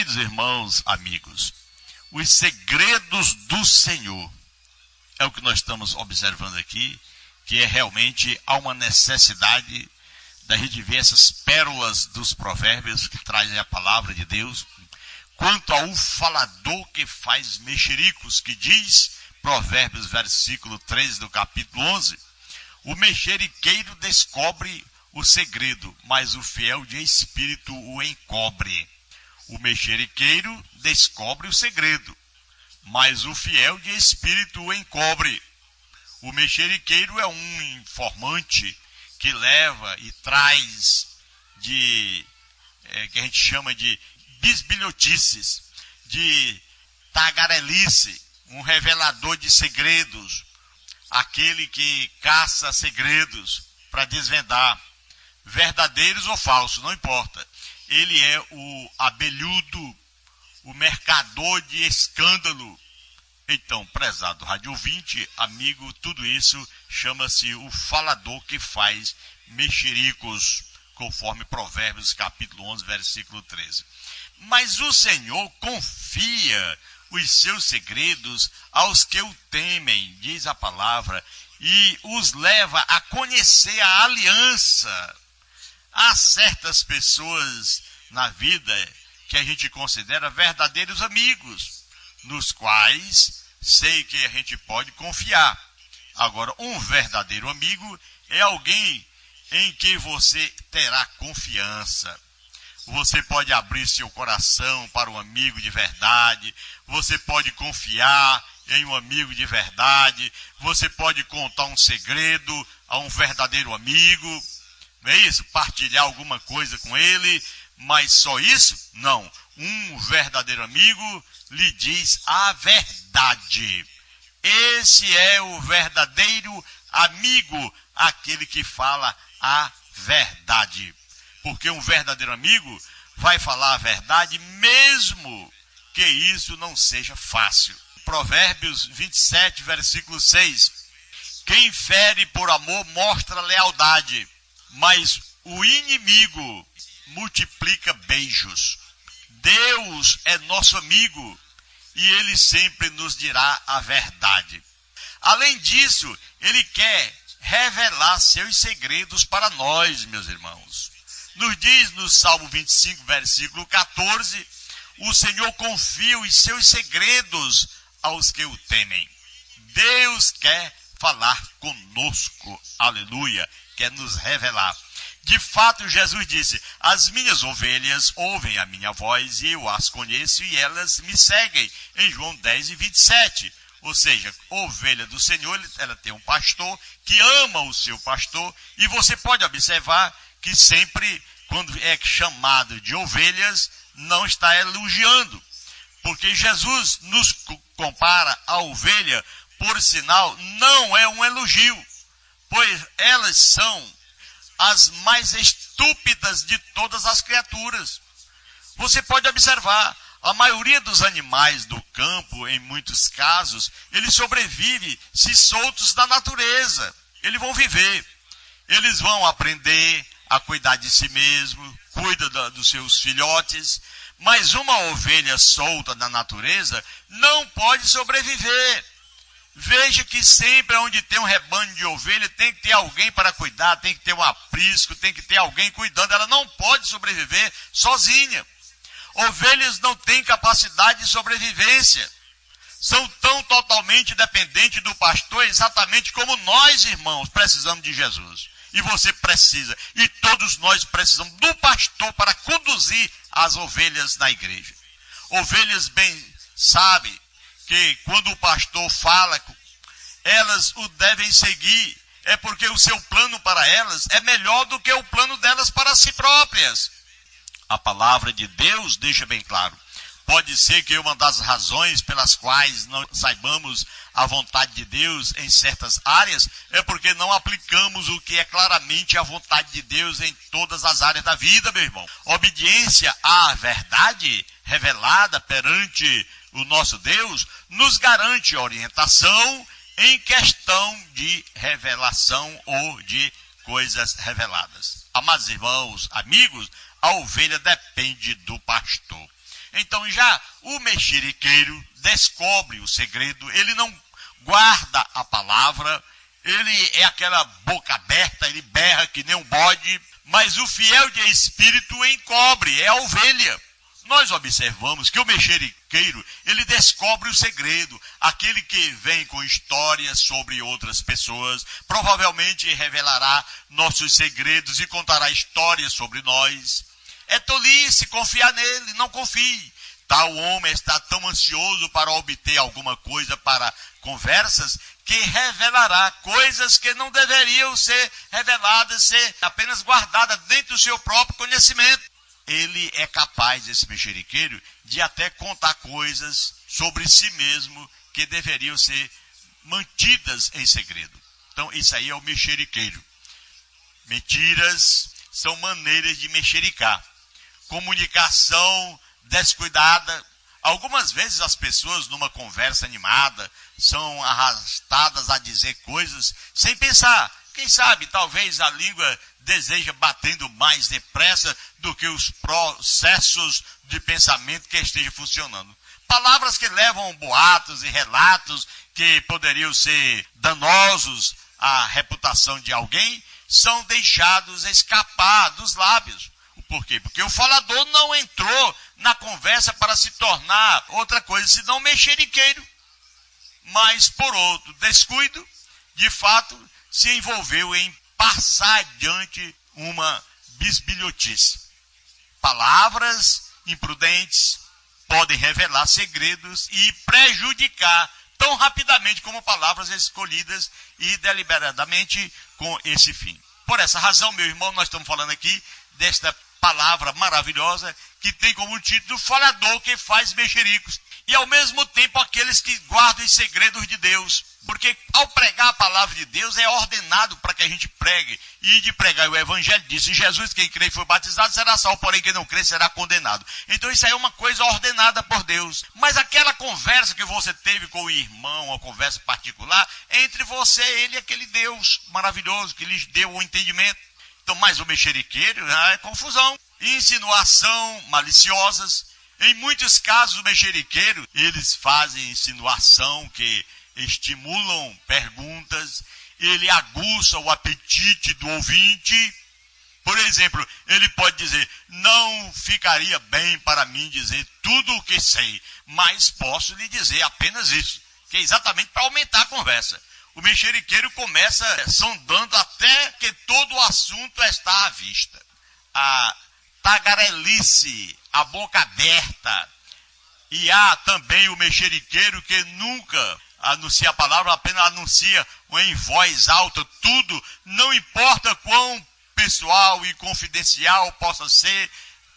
Queridos irmãos, amigos, os segredos do Senhor é o que nós estamos observando aqui, que é realmente há uma necessidade da gente ver essas pérolas dos provérbios que trazem a palavra de Deus, quanto ao falador que faz mexericos, que diz, Provérbios, versículo 13 do capítulo 11, o mexeriqueiro descobre o segredo, mas o fiel de espírito o encobre. O mexeriqueiro descobre o segredo, mas o fiel de espírito o encobre. O mexeriqueiro é um informante que leva e traz que a gente chama de bisbilhotices, de tagarelice, um revelador de segredos, aquele que caça segredos para desvendar, verdadeiros ou falsos, não importa. Ele é o abelhudo, o mercador de escândalo. Então, prezado rádio ouvinte, amigo, tudo isso chama-se o falador que faz mexericos, conforme Provérbios capítulo 11, versículo 13. Mas o Senhor confia os seus segredos aos que o temem, diz a palavra, e os leva a conhecer a aliança. Há certas pessoas na vida que a gente considera verdadeiros amigos, nos quais sei que a gente pode confiar. Agora, um verdadeiro amigo é alguém em que você terá confiança. Você pode abrir seu coração para um amigo de verdade, você pode confiar em um amigo de verdade, você pode contar um segredo a um verdadeiro amigo, não é isso? Partilhar alguma coisa com ele, mas só isso? Não. Um verdadeiro amigo lhe diz a verdade. Esse é o verdadeiro amigo, aquele que fala a verdade. Porque um verdadeiro amigo vai falar a verdade mesmo que isso não seja fácil. Provérbios 27, versículo 6. Quem fere por amor mostra lealdade, mas o inimigo multiplica beijos. Deus é nosso amigo e ele sempre nos dirá a verdade. Além disso, ele quer revelar seus segredos para nós, meus irmãos. Nos diz no Salmo 25, versículo 14, o Senhor confia os seus segredos aos que o temem. Deus quer falar conosco, aleluia, quer nos revelar. De fato, Jesus disse, as minhas ovelhas ouvem a minha voz e eu as conheço e elas me seguem, em João 10 e 27. Ou seja, ovelha do Senhor, ela tem um pastor que ama o seu pastor, e você pode observar que sempre, quando é chamado de ovelhas, não está elogiando. Porque Jesus nos compara a ovelha, por sinal, não é um elogio, pois elas são as mais estúpidas de todas as criaturas. Você pode observar, a maioria dos animais do campo, em muitos casos, eles sobrevivem se soltos da natureza. Eles vão viver, eles vão aprender a cuidar de si mesmo, cuida dos seus filhotes, mas uma ovelha solta da natureza não pode sobreviver. Veja que sempre onde tem um rebanho de ovelha, tem que ter alguém para cuidar, tem que ter um aprisco, tem que ter alguém cuidando. Ela não pode sobreviver sozinha. Ovelhas não têm capacidade de sobrevivência. São tão totalmente dependentes do pastor, exatamente como nós, irmãos, precisamos de Jesus. E você precisa, e todos nós precisamos do pastor para conduzir as ovelhas na igreja. Ovelhas bem sabem que quando o pastor fala, elas o devem seguir, é porque o seu plano para elas é melhor do que o plano delas para si próprias. A palavra de Deus deixa bem claro. Pode ser que uma das razões pelas quais não saibamos a vontade de Deus em certas áreas é porque não aplicamos o que é claramente a vontade de Deus em todas as áreas da vida, meu irmão. Obediência à verdade revelada perante o nosso Deus nos garante orientação em questão de revelação ou de coisas reveladas. Amados irmãos, amigos, a ovelha depende do pastor. Então já o mexeriqueiro descobre o segredo, ele não guarda a palavra, ele é aquela boca aberta, ele berra que nem um bode, mas o fiel de espírito encobre, é a ovelha. Nós observamos que o mexeriqueiro, ele descobre o segredo. Aquele que vem com histórias sobre outras pessoas, provavelmente revelará nossos segredos e contará histórias sobre nós. É tolice confiar nele, não confie. Tal homem está tão ansioso para obter alguma coisa para conversas, que revelará coisas que não deveriam ser reveladas, ser apenas guardadas dentro do seu próprio conhecimento. Ele é capaz, esse mexeriqueiro, de até contar coisas sobre si mesmo que deveriam ser mantidas em segredo. Então, isso aí é o mexeriqueiro. Mentiras são maneiras de mexericar. Comunicação descuidada. Algumas vezes as pessoas, numa conversa animada, são arrastadas a dizer coisas sem pensar. Quem sabe, talvez a língua deseja batendo mais depressa do que os processos de pensamento que estejam funcionando. Palavras que levam boatos e relatos que poderiam ser danosos à reputação de alguém são deixados escapar dos lábios. Por quê? Porque o falador não entrou na conversa para se tornar outra coisa, senão mexeriqueiro. Mas, por outro descuido, de fato, se envolveu em passar adiante uma bisbilhotice. Palavras imprudentes podem revelar segredos e prejudicar tão rapidamente como palavras escolhidas e deliberadamente com esse fim. Por essa razão, meu irmão, nós estamos falando aqui desta palavra maravilhosa que tem como título falador que faz mexericos. E ao mesmo tempo aqueles que guardam os segredos de Deus. Porque ao pregar a palavra de Deus é ordenado para que a gente pregue. E de pregar o evangelho disse Jesus, quem crê e foi batizado será salvo, porém quem não crê será condenado. Então isso aí é uma coisa ordenada por Deus. Mas aquela conversa que você teve com o irmão, uma conversa particular, entre você e ele, aquele Deus maravilhoso que lhes deu o entendimento. Então, mais o mexeriqueiro é confusão, insinuação maliciosas. Em muitos casos, o mexeriqueiro, eles fazem insinuação que estimulam perguntas, ele aguça o apetite do ouvinte. Por exemplo, ele pode dizer, não ficaria bem para mim dizer tudo o que sei, mas posso lhe dizer apenas isso, que é exatamente para aumentar a conversa. O mexeriqueiro começa sondando até que todo o assunto está à vista. A tagarelice, a boca aberta. E há também o mexeriqueiro que nunca anuncia a palavra, apenas anuncia em voz alta tudo, não importa quão pessoal e confidencial possa ser,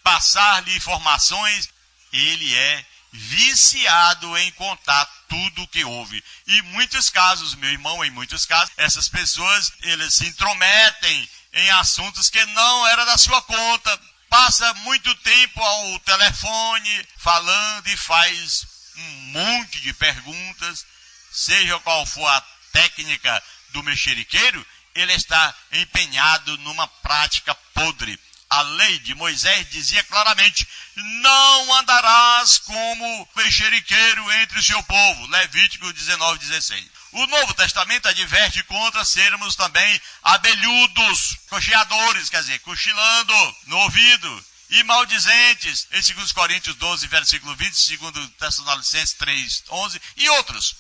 passar-lhe informações, ele é viciado em contar tudo o que houve. E em muitos casos, meu irmão, em muitos casos, essas pessoas, eles se intrometem em assuntos que não era da sua conta. Passa muito tempo ao telefone falando e faz um monte de perguntas, seja qual for a técnica do mexeriqueiro, ele está empenhado numa prática podre. A lei de Moisés dizia claramente, não andarás como mexeriqueiro entre o seu povo. Levítico 19:16. O Novo Testamento adverte contra sermos também abelhudos, cocheadores, quer dizer, cochilando no ouvido, e maldizentes, em 2 Coríntios 12, versículo 20, 2 Tessalonicenses 3, 11, e outros.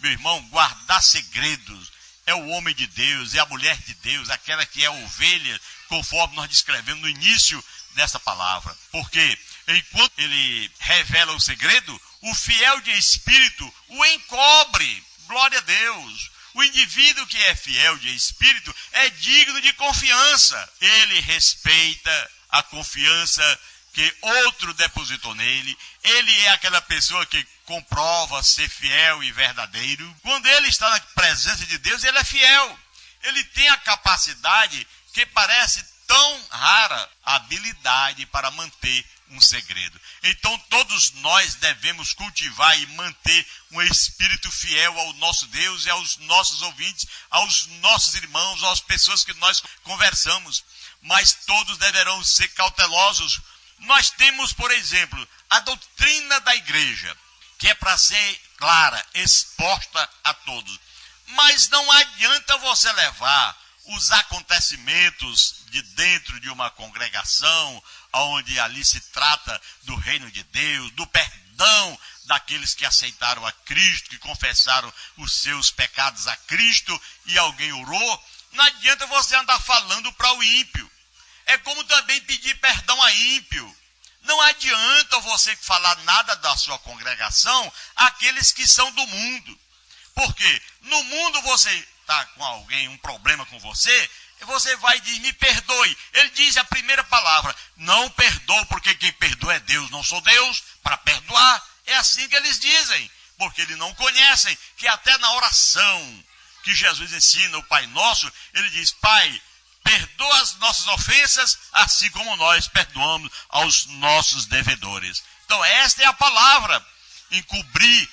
Meu irmão, guardar segredos é o homem de Deus, é a mulher de Deus, aquela que é ovelha, conforme nós descrevemos no início dessa palavra. Porque enquanto ele revela o segredo, o fiel de espírito o encobre. Glória a Deus. O indivíduo que é fiel de espírito é digno de confiança. Ele respeita a confiança que outro depositou nele. Ele é aquela pessoa que comprova ser fiel e verdadeiro. Quando ele está na presença de Deus, ele é fiel. Ele tem a capacidade que parece tão rara, a habilidade para manter um segredo. Então todos nós devemos cultivar e manter um espírito fiel ao nosso Deus e aos nossos ouvintes, aos nossos irmãos, às pessoas que nós conversamos. Mas todos deverão ser cautelosos Nós temos, por exemplo, a doutrina da igreja, que é para ser clara, exposta a todos. Mas não adianta você levar os acontecimentos de dentro de uma congregação, onde ali se trata do reino de Deus, do perdão daqueles que aceitaram a Cristo, que confessaram os seus pecados a Cristo e alguém orou. Não adianta você andar falando para o ímpio. É como também pedir perdão a ímpio. Não adianta você falar nada da sua congregação àqueles que são do mundo. Porque no mundo você está com alguém, um problema com você, você vai e diz, me perdoe. Ele diz a primeira palavra, não perdoa, porque quem perdoa é Deus, não sou Deus, para perdoar. É assim que eles dizem, porque eles não conhecem, que até na oração que Jesus ensina, o Pai Nosso, ele diz, Pai, perdoa as nossas ofensas, assim como nós perdoamos aos nossos devedores. Então esta é a palavra, encobrir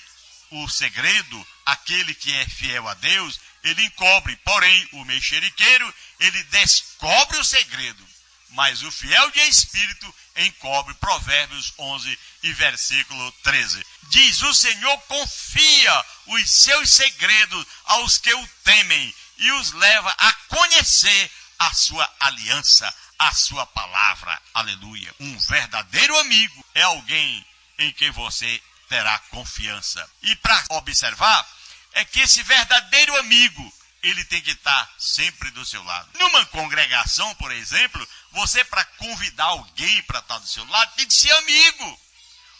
o segredo, aquele que é fiel a Deus, ele encobre, porém o mexeriqueiro, ele descobre o segredo, mas o fiel de espírito encobre. Provérbios 11 e versículo 13. Diz, o Senhor confia os seus segredos aos que o temem e os leva a conhecer a sua aliança, a sua palavra. Aleluia. Um verdadeiro amigo é alguém em quem você terá confiança. E para observar, é que esse verdadeiro amigo, ele tem que estar sempre do seu lado. Numa congregação, por exemplo, você, para convidar alguém para estar do seu lado, tem que ser amigo.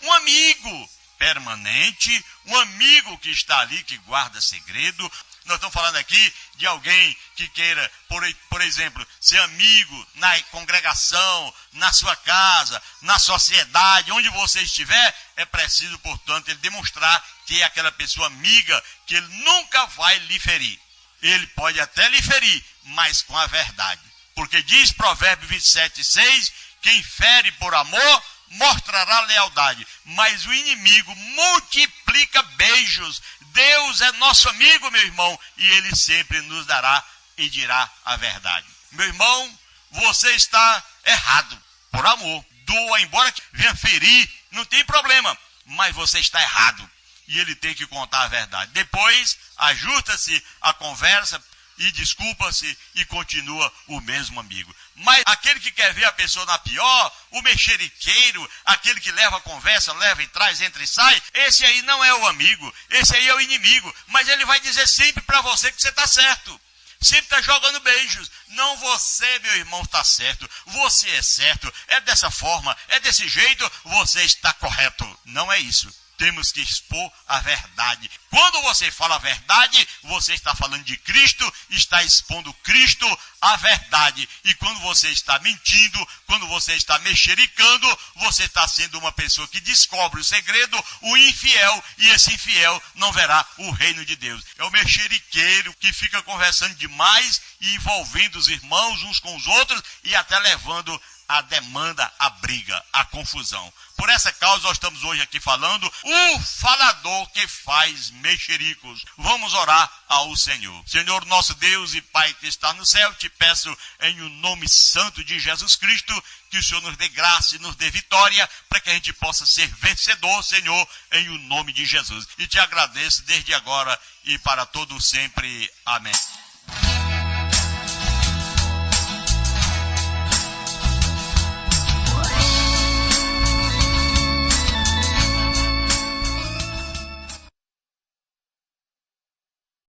Um amigo permanente, um amigo que está ali, que guarda segredo. Nós estamos falando aqui de alguém que queira, por exemplo, ser amigo na congregação, na sua casa, na sociedade, onde você estiver. É preciso, portanto, ele demonstrar que é aquela pessoa amiga, que ele nunca vai lhe ferir. Ele pode até lhe ferir, mas com a verdade. Porque diz Provérbios 27:6, quem fere por amor, mostrará lealdade, mas o inimigo multiplica beijos. Deus é nosso amigo, meu irmão, e ele sempre nos dará e dirá a verdade. Meu irmão, você está errado por amor. Doa, embora venha ferir, não tem problema, mas você está errado. E ele tem que contar a verdade. Depois, ajusta-se a conversa e desculpa-se e continua o mesmo amigo. Mas aquele que quer ver a pessoa na pior, o mexeriqueiro, aquele que leva a conversa, leva e traz, entra e sai, esse aí não é o amigo, esse aí é o inimigo. Mas ele vai dizer sempre para você que você está certo. Sempre está jogando beijos. Não, você, meu irmão, está certo. Você é certo. É dessa forma, é desse jeito, você está correto. Não é isso. Temos que expor a verdade. Quando você fala a verdade, você está falando de Cristo, está expondo Cristo, a verdade. E quando você está mentindo, quando você está mexericando, você está sendo uma pessoa que descobre o segredo, o infiel, e esse infiel não verá o reino de Deus. É o mexeriqueiro que fica conversando demais e envolvendo os irmãos uns com os outros e até levando a demanda, a briga, a confusão. Por essa causa nós estamos hoje aqui falando o falador que faz mexericos. Vamos orar ao Senhor. Senhor nosso Deus e Pai que está no céu, te peço em o nome santo de Jesus Cristo, que o Senhor nos dê graça e nos dê vitória, para que a gente possa ser vencedor, Senhor, em o nome de Jesus. E te agradeço desde agora e para todo sempre. Amém.